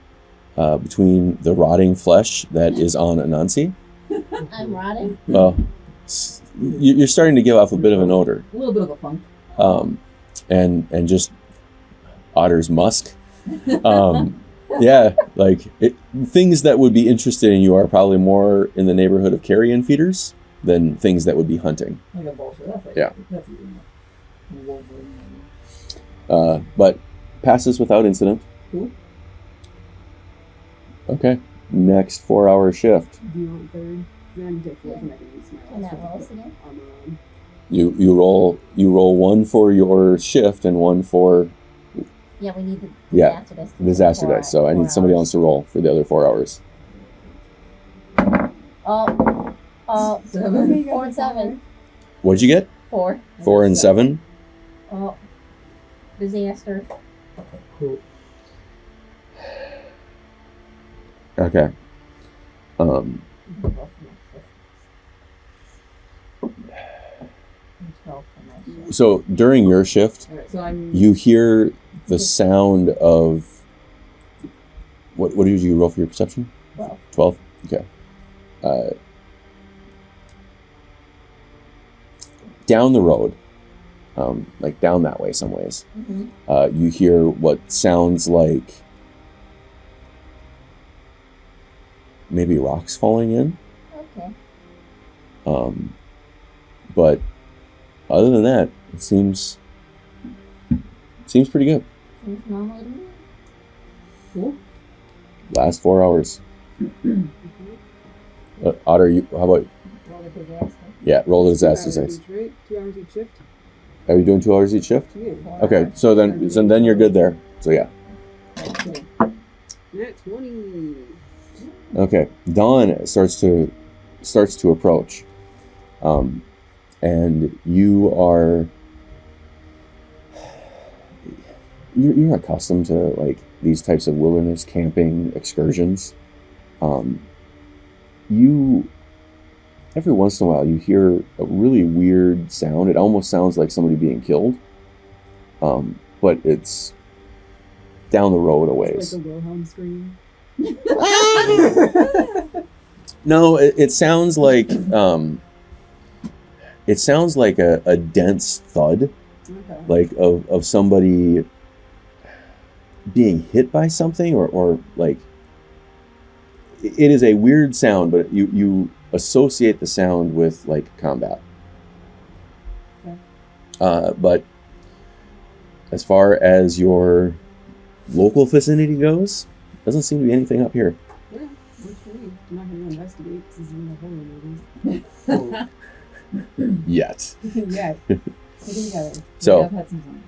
S1: between the rotting flesh that is on Anansi.
S3: I'm rotting.
S1: Well, you're starting to give off a bit of an odor.
S2: A little bit of a funk.
S1: And just Otter's musk. Yeah, things that would be interested in you are probably more in the neighborhood of carrion feeders than things that would be hunting.
S2: Like a vulture. That's
S1: Yeah.
S2: That's even a Wolverine.
S1: But passes without incident.
S2: Cool.
S1: Okay. Next 4-hour shift.
S5: Do you want 3rd? Then take 4 and I can use my
S3: Can that roll us again?
S1: You roll 1 for your shift and 1 for
S3: Yeah, we need the
S1: Yeah,
S3: disaster dice.
S1: disaster dice. So I need somebody else to roll for the other 4 hours.
S3: Oh,
S2: 7.
S3: 4 and 7.
S1: What'd you get?
S3: 4.
S1: 4 and 7.
S3: Oh, busy Ester.
S4: Cool.
S1: Okay. So during your shift,
S2: Alright, so I'm.
S1: you hear the sound of. What did you roll for your perception?
S3: 12.
S1: 12? Okay. Down the road, like down that way some ways, you hear what sounds like maybe rocks falling in.
S3: Okay.
S1: But other than that, it seems pretty good.
S3: Seems normal to me.
S2: Cool.
S1: Last 4 hours. Otter, how about?
S3: Roll the busy Ester.
S1: Yeah, roll the
S5: 2
S1: disaster
S5: hours
S1: dice.
S5: each, right? 2 hours each shift.
S1: Are you doing 2 hours each shift?
S5: Yeah.
S3: 4
S1: Okay,
S3: hours.
S1: so then you're good there. So yeah.
S2: Okay.
S5: Nat 20.
S1: Okay, dawn starts to approach, and you're accustomed to like these types of wilderness camping excursions. You every once in a while you hear a really weird sound. It almost sounds like somebody being killed, but it's down the road a ways.
S5: Like a Wilhelm scream.
S1: No, it sounds like a dense thud,
S5: Okay.
S1: like of somebody being hit by something, or like it is a weird sound, but you associate the sound with like combat.
S5: Okay.
S1: But as far as your local vicinity goes, doesn't seem to be anything up here.
S5: Yeah, okay. I'm not going to investigate because this is in the horror movies.
S1: Yet.
S5: Yeah. Get together.
S1: So
S2: I've had some time.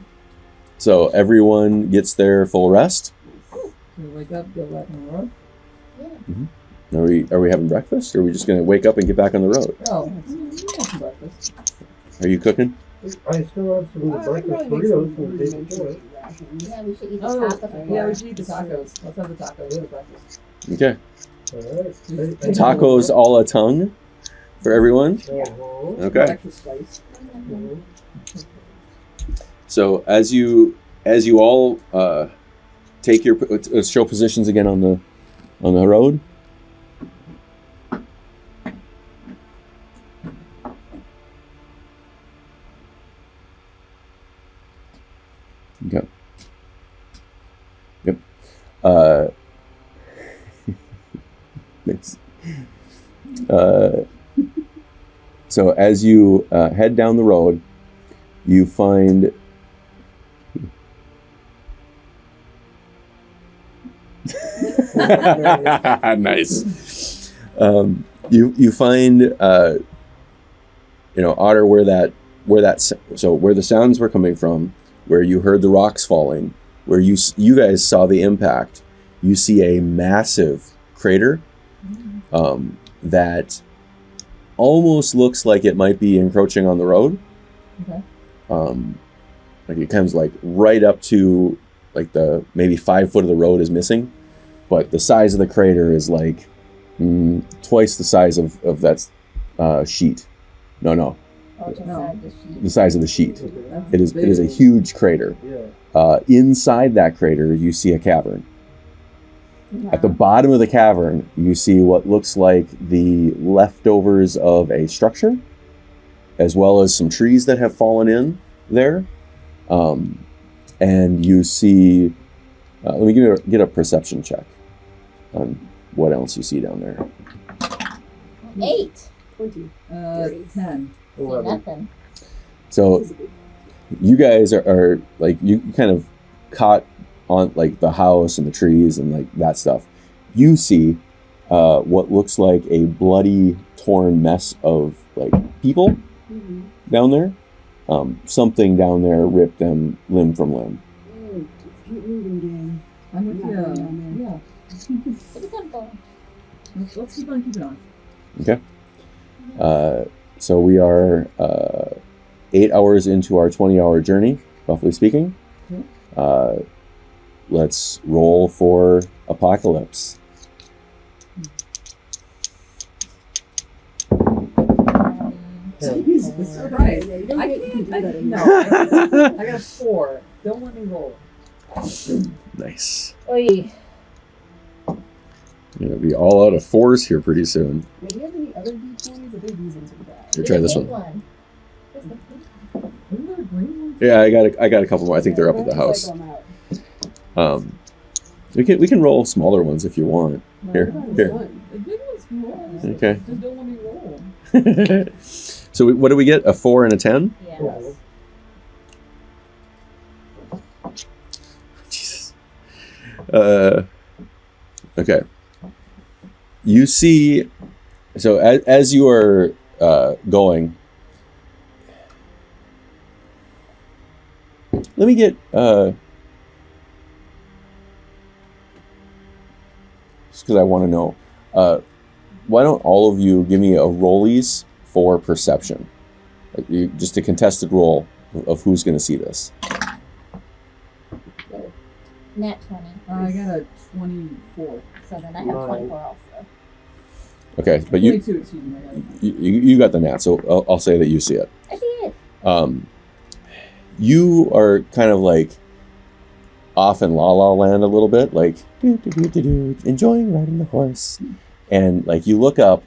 S1: So everyone gets their full rest.
S2: So we wake up, go back on the road.
S3: Yeah.
S1: Are we having breakfast, or are we just gonna wake up and get back on the road?
S2: Oh, we have some breakfast.
S1: Are you cooking?
S4: I still have some
S5: I could
S4: breakfast
S5: probably make
S4: burritos
S5: some
S4: from the day before.
S5: rudimentary rations.
S3: Yeah, we should eat the
S2: Oh,
S3: taco before.
S2: yeah, we should eat the tacos. Let's have the tacos for breakfast.
S1: Okay.
S4: Alright.
S1: Tacos a la tongue for everyone.
S4: Uh-huh.
S1: Okay.
S2: Extra spice.
S1: So as you all take your let's show positions again on the road. Okay. Yep. Thanks. So as you head down the road, you find nice. You find Otter where the sounds were coming from, where you heard the rocks falling, where you guys saw the impact. You see a massive crater that almost looks like it might be encroaching on the road.
S2: Okay.
S1: Like it comes like right up to like the maybe 5 foot of the road is missing, but the size of the crater is like twice the size of that sheet. No,
S3: Oh, just add the sheet.
S1: the size of the sheet.
S4: Okay.
S1: It is a huge crater.
S4: Yeah.
S1: Inside that crater, you see a cavern. At the bottom of the cavern, you see what looks like the leftovers of a structure, as well as some trees that have fallen in there. And you see, let me get a perception check on what else you see down there.
S3: 8.
S5: 20.
S2: 10.
S3: See
S4: 11.
S3: nothing.
S1: So you guys are like, you kind of caught on like the house and the trees and like that stuff. You see what looks like a bloody, torn mess of like people down there. Something down there ripped them limb from limb.
S5: Oh, keep moving, gang.
S2: I'm with
S5: Yeah,
S2: you.
S5: yeah.
S3: To the temple.
S2: Let's keep on keeping on.
S1: Okay. So we are 8 hours into our 20-hour journey, roughly speaking. Let's roll for Apocalypse.
S2: Jesus Christ. I can't. No. I got a 4. Don't let me roll.
S1: Nice.
S3: Oy.
S1: You're gonna be all out of 4s here pretty soon.
S5: Yeah, do you have any other D20s? I think these ones are bad.
S1: Here, try this
S3: Big
S1: one.
S3: Where's the pink
S2: Isn't there a green one?
S1: Yeah, I got a couple more. I think they're up at the house.
S5: Cycle them out.
S1: We can roll smaller ones if you want.
S2: No,
S1: Here,
S2: that was
S1: here.
S2: fun. The big one's cool.
S1: Okay.
S2: Just don't let me roll.
S1: So what do we get? A 4 and a 10?
S3: Yes.
S1: Jesus. Okay. You see, so as you are going, let me get just because I want to know. Why don't all of you give me a rollies for perception? Just a contested roll of who's going to see this.
S3: Nat 20.
S2: I got a 24.
S3: So then I have
S4: Nine.
S3: 24 also.
S1: Okay, but you
S2: 22, excuse me. I got it.
S1: you got the nat, so I'll say that you see it.
S3: I see it.
S1: You are kind of like off in La La Land a little bit, like enjoying riding the horse, and like you look up,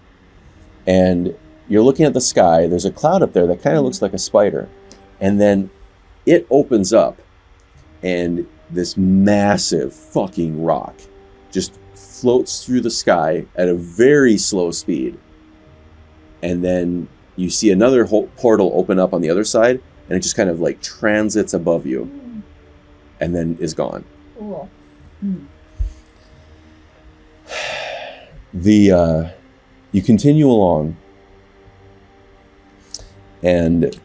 S1: and you're looking at the sky. There's a cloud up there that kind of looks like a spider, and then it opens up, and this massive fucking rock just floats through the sky at a very slow speed, and then you see another portal open up on the other side, and it just kind of like transits above you, and then is gone.
S3: Cool.
S1: You continue along, and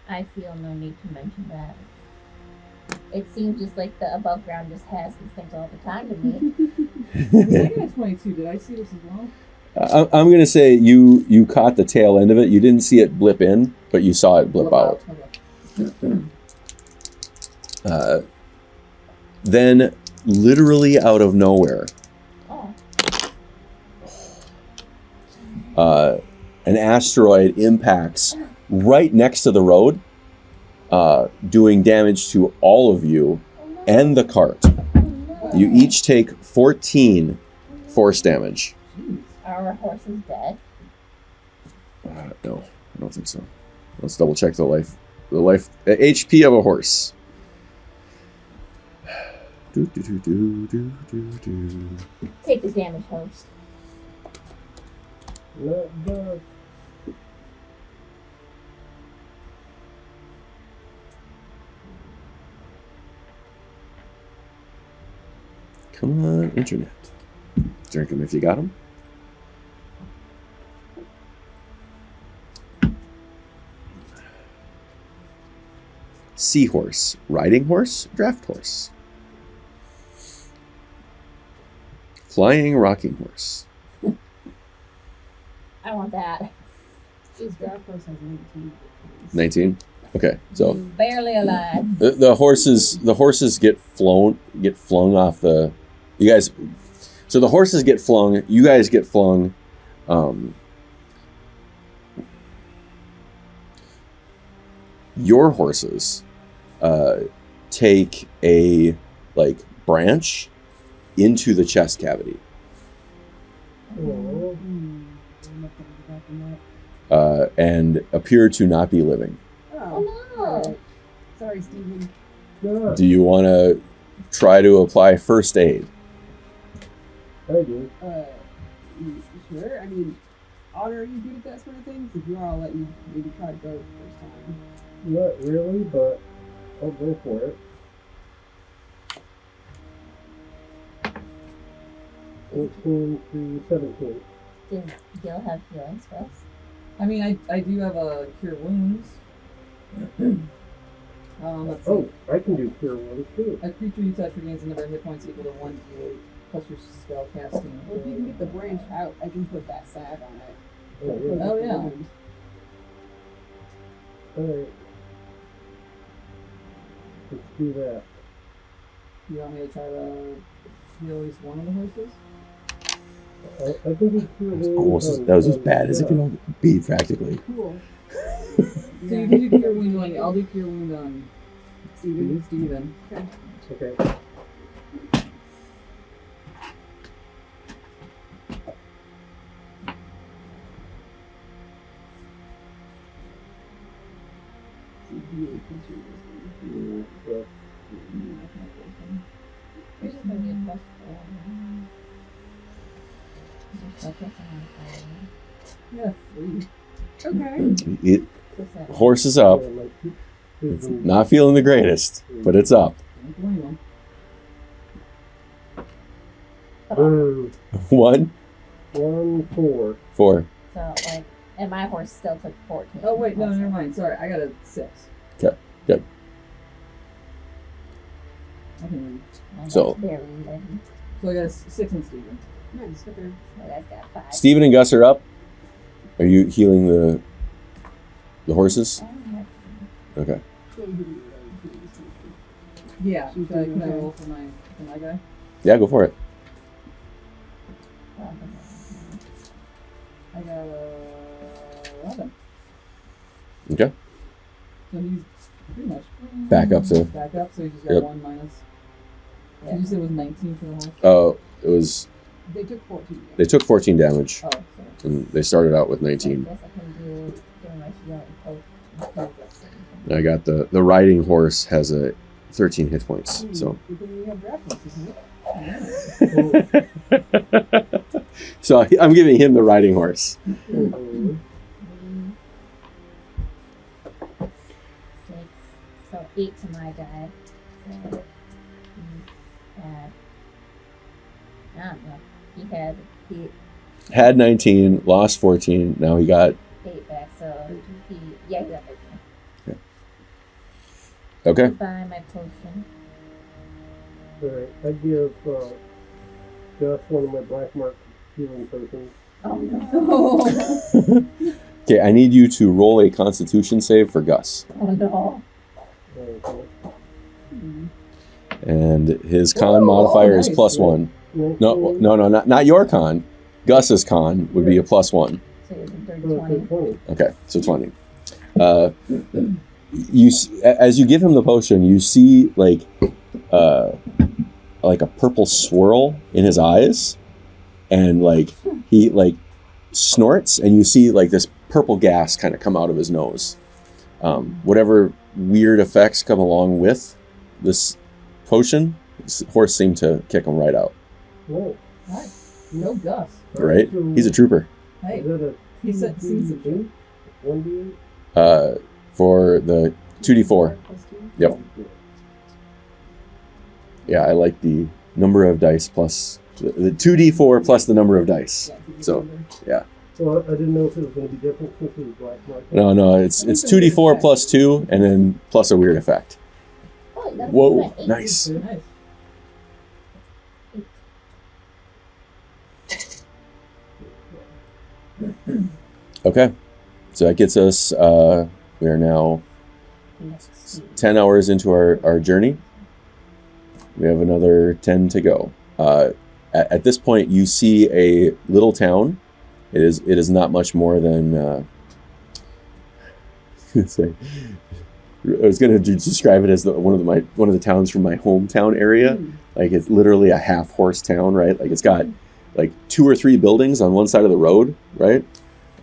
S3: I feel no need to mention that. It seems just like the above ground just has these things all the time to me.
S2: I got a 22. Did I see this as well?
S1: I'm gonna say you caught the tail end of it. You didn't see it blip in, but you saw it blip out.
S2: Okay.
S1: Then, literally out of nowhere, an asteroid impacts right next to the road, doing damage to all of you and the cart. You each take 14 force damage.
S3: Our horse is dead.
S1: No, I don't think so. Let's double check the HP of a horse.
S3: Take the damage, host.
S4: Not bad.
S1: Come on, internet. Drink them if you got them. Seahorse, riding horse, draft horse. Flying rocking horse.
S3: I want that.
S5: His draft horse has 19.
S1: 19. Okay, so
S3: Barely alive.
S1: the horses get flung off the. You guys. So the horses get flung. You guys get flung. Your horses take a branch into the chest cavity.
S4: Oh,
S5: I'm not gonna go back on that.
S1: And appear to not be living.
S3: Oh no.
S5: Alright. Sorry, Steven.
S4: God,
S1: Do you want to try to apply first aid?
S4: I do.
S5: Sure. I mean, Otter, are you good at that sort of thing? If you are, I'll let you maybe try both first time.
S4: Not really, but I'll go for it. 18 to 17.
S3: Does Guil have healing spells?
S2: I mean, I do have a cure wounds. Let's see.
S4: Oh, I can do cure wounds too.
S2: A creature you touch regains a number of hit points equal to 1d8. plus your spell casting.
S5: Well, if you can get the branch out, I can put that salve on it.
S2: Oh, yeah.
S4: Alright. Let's do that.
S2: You want me to try to heal at least one of the horses?
S4: I think it's
S1: That was as bad as it can be, practically.
S5: Cool.
S2: So you can do cure wound on. I'll do cure wound on Steven.
S4: Okay.
S3: There's gonna be a plus 4.
S2: Yeah, 3.
S5: Okay.
S1: Horse is up. It's not feeling the greatest, but it's up.
S2: Don't blame him.
S1: 1,
S4: 1, 4.
S1: 4.
S3: So, like, and my horse still took 14.
S2: Oh wait, no, never mind. Sorry, I got a 6.
S1: Okay, good.
S2: I can read.
S3: My
S1: So-
S3: horse barely living.
S2: So I got a 6 in Steven.
S5: Nice. Okay.
S3: So that's got 5.
S1: Steven and Gus are up. Are you healing the horses? Okay.
S2: Yeah.
S5: She's
S2: Can I
S5: doing okay.
S2: roll for my guy?
S1: Yeah, go for it.
S2: I got a 11.
S1: Okay.
S2: So he's pretty much
S1: Back up to.
S2: back up. So he just got
S1: Yep.
S2: 1 minus.
S3: Yeah.
S2: Did you say it was 19 for the horse?
S1: Oh, it was.
S5: They took 14.
S1: They took 14 damage,
S2: Oh, sorry.
S1: and they started out with
S3: I
S1: 19.
S3: guess I can do my shield and poke.
S1: I got the riding horse has a 13 hit points. So.
S5: Good thing we have draft horses, huh?
S1: So I'm giving him the riding horse.
S3: 6. So 8 to my guy. So I don't know. He
S1: Had 19, lost 14. Now he got.
S3: 8 back, so he got 13.
S1: Okay.
S3: Buy my potion.
S4: Alright, I give Gus one of my black mark healing potions.
S3: Oh no.
S1: Okay, I need you to roll a Constitution save for Gus,
S3: Oh no.
S4: Okay.
S1: and his con modifier is
S2: nice.
S1: +1. No, not your con. Gus's con would be a +1.
S3: So you're 30,
S4: Oh,
S3: 20.
S4: 20.
S1: Okay, so 20. As you give him the potion, you see like a purple swirl in his eyes, and like he like snorts, and you see like this purple gas kind of come out of his nose. Whatever weird effects come along with this potion, this horse seemed to kick him right out.
S4: Oh,
S2: Nice. Go Gus.
S1: Right?
S4: so
S1: He's a trooper.
S2: Hey,
S4: Is that a
S2: he said seen some shit.
S4: 1d8?
S1: For the 2d4. Yep. Yeah, I like the number of dice plus the 2d4 plus the number of dice. So,
S4: Well, I didn't know if it was going to be different since it was black mark.
S1: no, it's 2d4 plus 2 and then plus a weird effect.
S3: Oh, you got a
S1: Whoa,
S3: 8.
S1: nice.
S2: Nice.
S1: Okay, so that gets us. We are now
S3: Next.
S1: 10 hours into our journey. We have another 10 to go. At this point, you see a little town. It is not much more than. I was going to describe it as one of the towns from my hometown area. Like it's literally a half horse town, right? Like it's got like 2 or 3 buildings on one side of the road, right?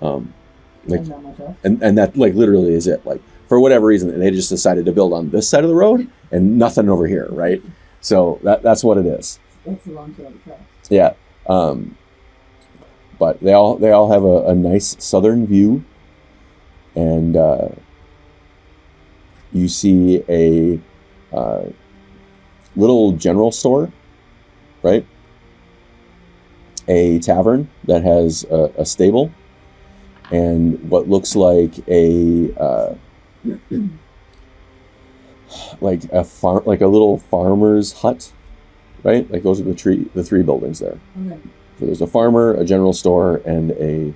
S1: Like,
S2: And not much else.
S1: and that like literally is it. Like for whatever reason, they just decided to build on this side of the road and nothing over here, right? So that's what it is.
S2: That's the wrong side of the track.
S1: Yeah. But they all have a nice southern view, and you see a little general store, right? A tavern that has a stable, and what looks like a like a little farmer's hut right? Like those are the three buildings there.
S2: Okay.
S1: So there's a farmer, a general store, and a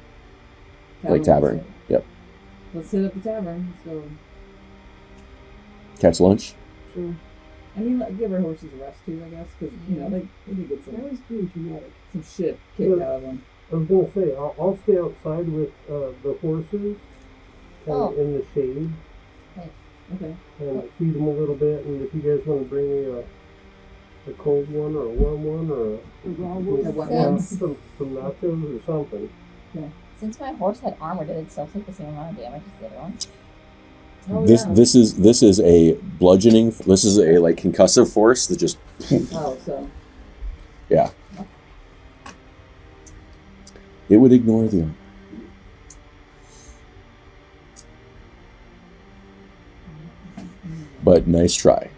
S1: tavern.
S2: Let's
S1: Yep.
S2: Let's hit up the tavern. So
S1: Catch lunch.
S5: Sure.
S2: I mean, like, give our horses a rest too, I guess, because you know they do get
S5: That was pretty dramatic.
S2: some shit kicked out of them.
S4: I was gonna say I'll stay outside with the horses, kind of in the shade,
S2: Okay.
S4: and feed them a little bit. And if you guys want to bring me a cold one or a warm one or
S5: The raw
S3: Since-
S4: some nachos or something.
S3: Since my horse had armor, did it still take the same amount of damage as the other one?
S2: Oh,
S1: This
S2: yeah.
S1: this is a bludgeoning. This is a like concussive force that just
S2: Oh, so
S1: yeah. It would ignore the. But nice try.